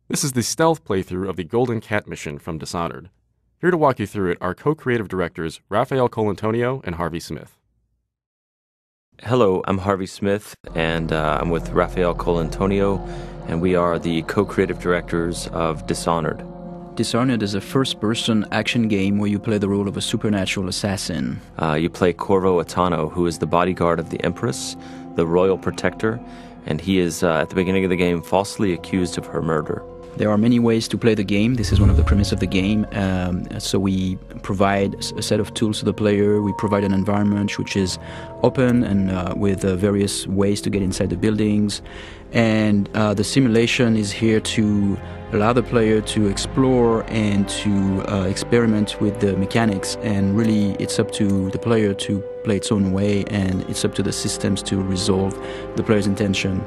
This is the stealth playthrough of the Golden Cat mission from Dishonored. Here to walk you through it are co-creative directors Raphael Colantonio and Harvey Smith. Hello, I'm Harvey Smith, and I'm with Raphael Colantonio, and we are the co-creative directors of Dishonored. Dishonored is a first-person action game where you play the role of a supernatural assassin. You play Corvo Attano, who is the bodyguard of the Empress, the royal protector, and he is, at the beginning of the game, falsely accused of her murder. There are many ways to play the game. This is one of the premises of the game. So we provide a set of tools to the player. We provide an environment which is open and with various ways to get inside the buildings. And the simulation is here to allow the player to explore and to experiment with the mechanics. And really, it's up to the player to play its own way, and it's up to the systems to resolve the player's intention.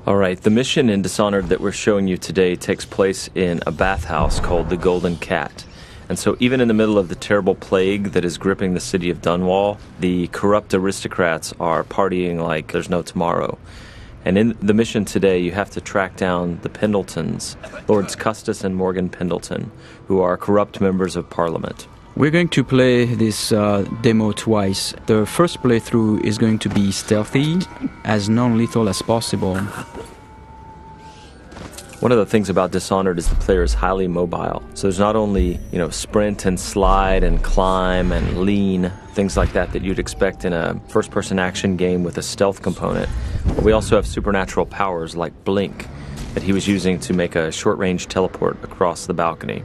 All right, the mission in Dishonored that we're showing you today takes place in a bathhouse called the Golden Cat. And so even in the middle of the terrible plague that is gripping the city of Dunwall, the corrupt aristocrats are partying like there's no tomorrow. And in the mission today, you have to track down the Pendletons, Lords Custis and Morgan Pendleton, who are corrupt members of Parliament. We're going to play this demo twice. The first playthrough is going to be stealthy, as non-lethal as possible. One of the things about Dishonored is the player is highly mobile. So there's not only, sprint and slide and climb and lean, things like that you'd expect in a first-person action game with a stealth component. But we also have supernatural powers like Blink that he was using to make a short-range teleport across the balcony.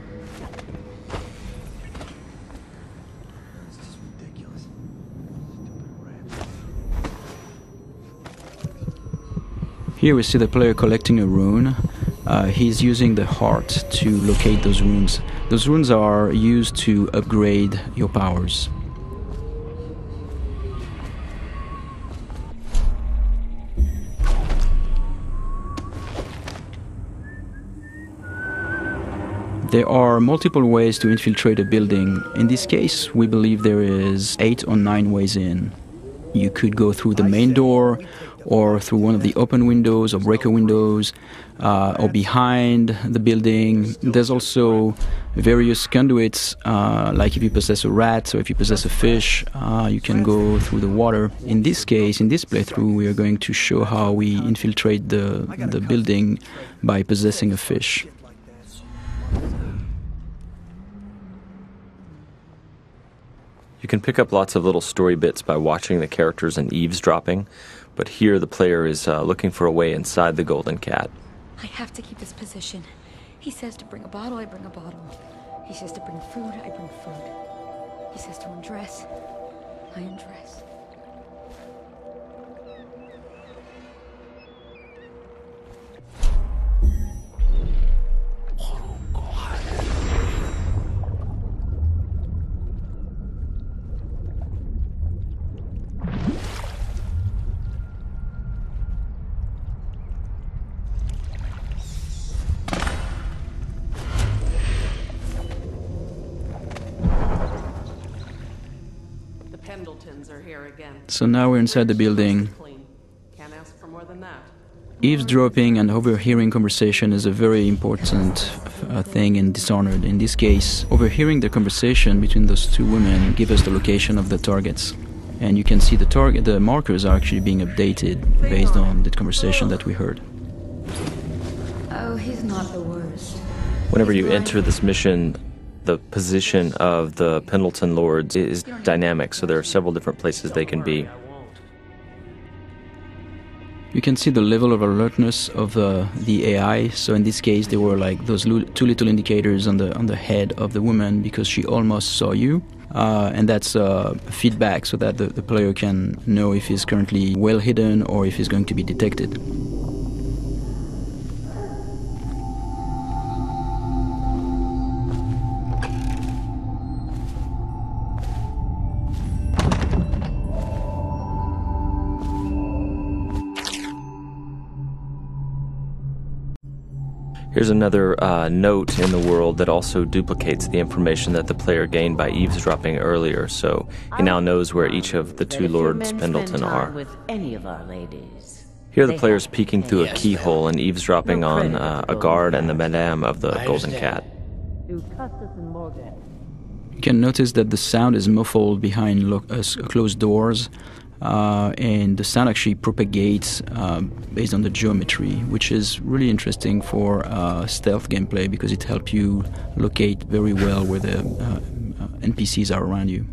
Here we see the player collecting a rune. He's using the heart to locate those runes. Those runes are used to upgrade your powers. There are multiple ways to infiltrate a building. In this case, we believe there is 8 or 9 ways in. You could go through the main door, or through one of the open windows or breaker windows, or behind the building. There's also various conduits, like if you possess a rat or if you possess a fish, you can go through the water. In this case, in this playthrough, we are going to show how we infiltrate the building by possessing a fish. You can pick up lots of little story bits by watching the characters and eavesdropping, but here the player is looking for a way inside the Golden Cat. I have to keep this position. He says to bring a bottle, I bring a bottle. He says to bring food, I bring food. He says to undress, I undress. Pendletons are here again. So now we're inside the building. Can't ask for more than that. Eavesdropping and overhearing conversation is a very important thing in Dishonored. In this case, overhearing the conversation between those two women gives us the location of the targets. And you can see the markers are actually being updated based on the conversation that we heard. Oh, he's not the worst. Whenever you enter this mission, the position of the Pendleton Lords is dynamic, so there are several different places they can be. You can see the level of alertness of the AI. So in this case, there were like those two little indicators on the head of the woman because she almost saw you. And that's feedback so that the player can know if he's currently well hidden or if he's going to be detected. Here's another note in the world that also duplicates the information that the player gained by eavesdropping earlier, so he now knows where each of the two Lords Pendleton are. With any of our ladies. Here the player's peeking through a keyhole and eavesdropping on a guard and the madame of the Golden Cat. You can notice that the sound is muffled behind closed doors, and the sound actually propagates based on the geometry, which is really interesting for stealth gameplay because it helps you locate very well where the NPCs are around you.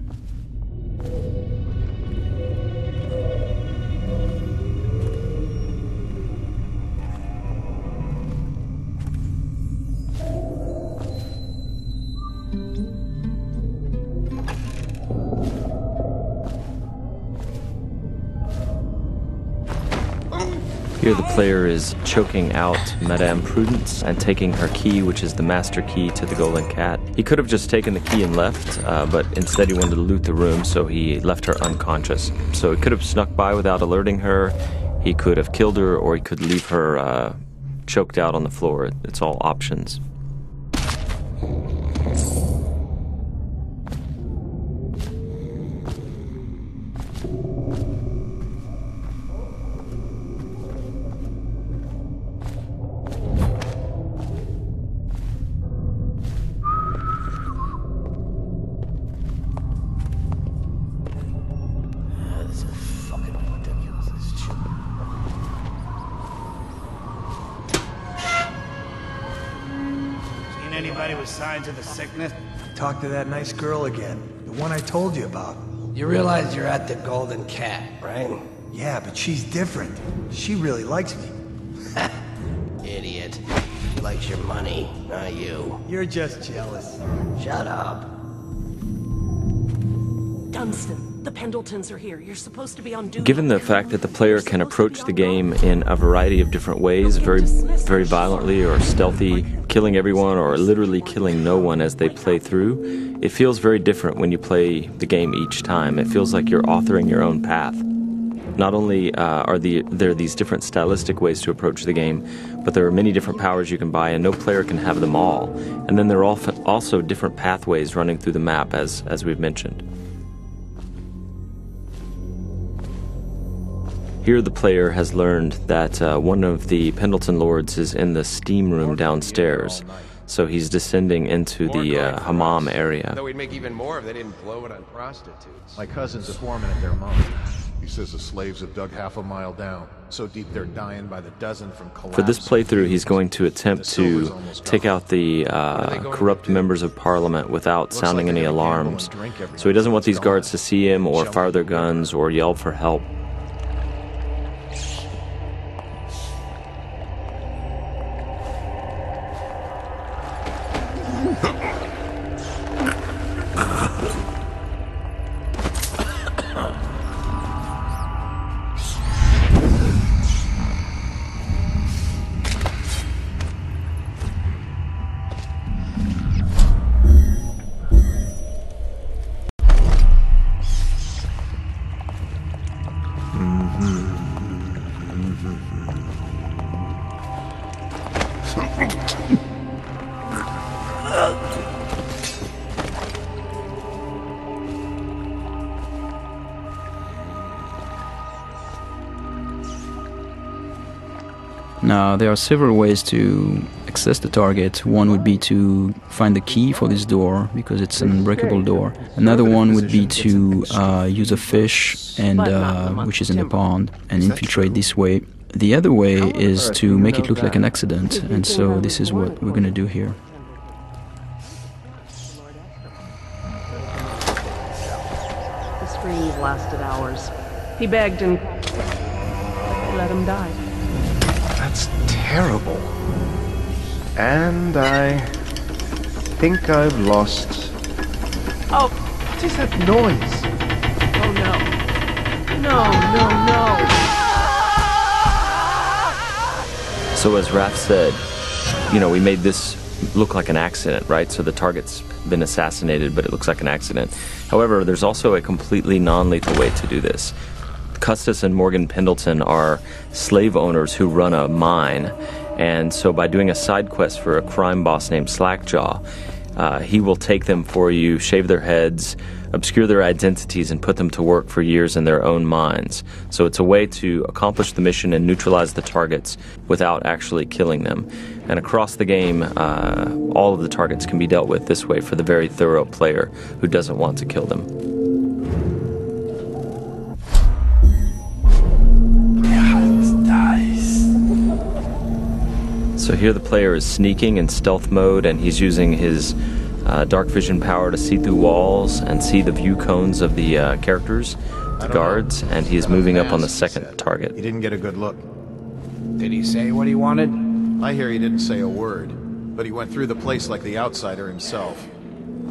Here the player is choking out Madame Prudence and taking her key, which is the master key to the Golden Cat. He could have just taken the key and left, but instead he wanted to loot the room, so he left her unconscious. So he could have snuck by without alerting her, he could have killed her, or he could leave her choked out on the floor. It's all options. Anybody with signs of the sickness? Talk to that nice girl again. The one I told you about. You realize you're at the Golden Cat, right? Yeah, but she's different. She really likes me. Idiot. She likes your money, not you. You're just jealous. Shut up. Dunstan, the Pendletons are here. You're supposed to be on duty. Given the fact that the player can approach the game in a variety of different ways, very violently or stealthy, killing everyone or literally killing no one as they play through, it feels very different when you play the game each time. It feels like you're authoring your own path. Not only are there these different stylistic ways to approach the game, but there are many different powers you can buy, and no player can have them all. And then there are also different pathways running through the map, as we've mentioned. Here the player has learned that one of the Pendleton lords is in the steam room downstairs, so he's descending into the hammam area. Though we'd make even more if they didn't blow it on prostitutes. My cousin's a foreman at their mine. He says the slaves have dug half a mile down, so deep they're dying by the dozen from collapse. For this playthrough, he's going to attempt to take out the corrupt members of parliament without sounding any alarms. So he doesn't want these guards to see him or fire their guns or yell for help. Now, there are several ways to access the target. One would be to find the key for this door, because it's an unbreakable door. Another one would be to use a fish, and which is in the pond, and infiltrate this way. The other way is to make it look like an accident, and so this is what we're going to do here. The screams lasted hours. He begged and let him die. That's terrible. And I think I've lost... Oh! What is that noise? Oh no. No. So as Raph said, we made this look like an accident, right? So the target's been assassinated, but it looks like an accident. However, there's also a completely non-lethal way to do this. Custis and Morgan Pendleton are slave owners who run a mine, and so by doing a side quest for a crime boss named Slackjaw, he will take them for you, shave their heads, obscure their identities, and put them to work for years in their own minds. So it's a way to accomplish the mission and neutralize the targets without actually killing them. And across the game, all of the targets can be dealt with this way for the very thorough player who doesn't want to kill them. So here the player is sneaking in stealth mode, and he's using his dark vision power to see through walls and see the view cones of the characters, the guards, and he is moving up on the second target. He didn't get a good look. Did he say what he wanted? I hear he didn't say a word, but he went through the place like the outsider himself.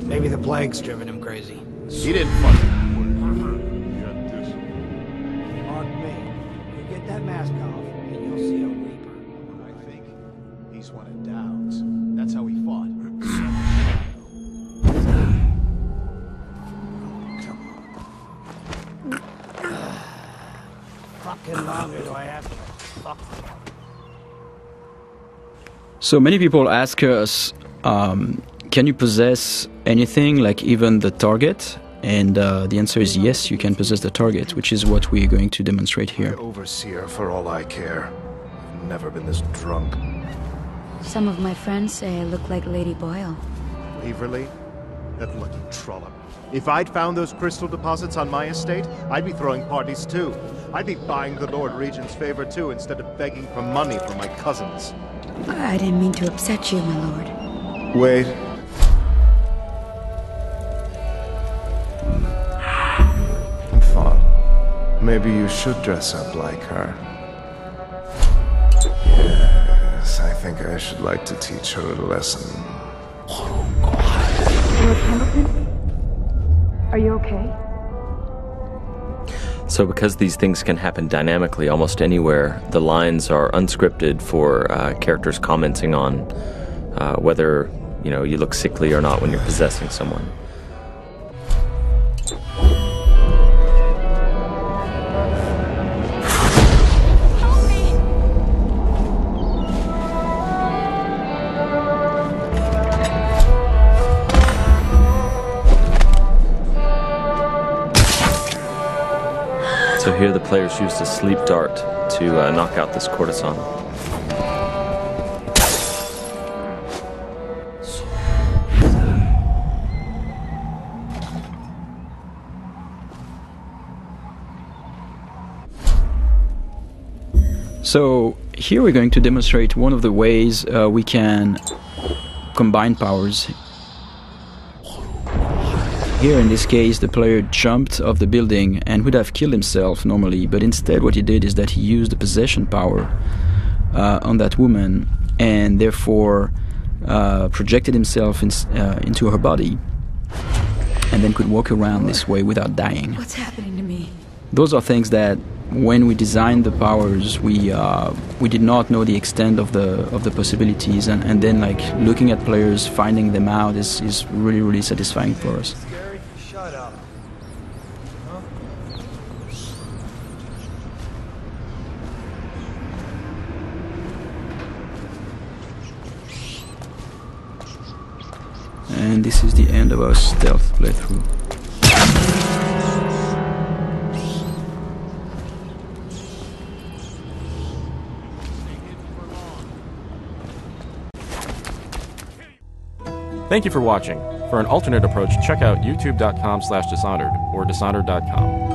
Maybe the plague's driven him crazy. He didn't fucking... Pardon me. You get that mask off, and you'll see a reaper. I think he's one of Dowd's. That's how he fought. Fucking longer do I have to fuck? So many people ask us, can you possess anything, like even the target? And the answer is yes, you can possess the target, which is what we're going to demonstrate here. Overseer, for all I care. I've never been this drunk. Some of my friends say I look like Lady Boyle. Waverly? That lucky trollop. If I'd found those crystal deposits on my estate, I'd be throwing parties too. I'd be buying the Lord Regent's favor too, instead of begging for money from my cousins. I didn't mean to upset you, my lord. Wait. I thought maybe you should dress up like her. Yes, I think I should like to teach her a lesson. Lord Hamilton? Are you okay? So because these things can happen dynamically almost anywhere, the lines are unscripted for characters commenting on whether, you know, you look sickly or not when you're possessing someone. So here the players used a sleep dart to knock out this courtesan. So here we're going to demonstrate one of the ways we can combine powers. Here in this case the player jumped off the building and would have killed himself normally, but instead what he did is that he used the possession power on that woman and therefore projected himself into her body and then could walk around this way without dying. What's happening to me? Those are things that when we designed the powers we did not know the extent of the possibilities, and then like looking at players finding them out is really satisfying for us. Shut up. Huh? And this is the end of our stealth playthrough. Thank you for watching. For an alternate approach, check out youtube.com/Dishonored or Dishonored.com.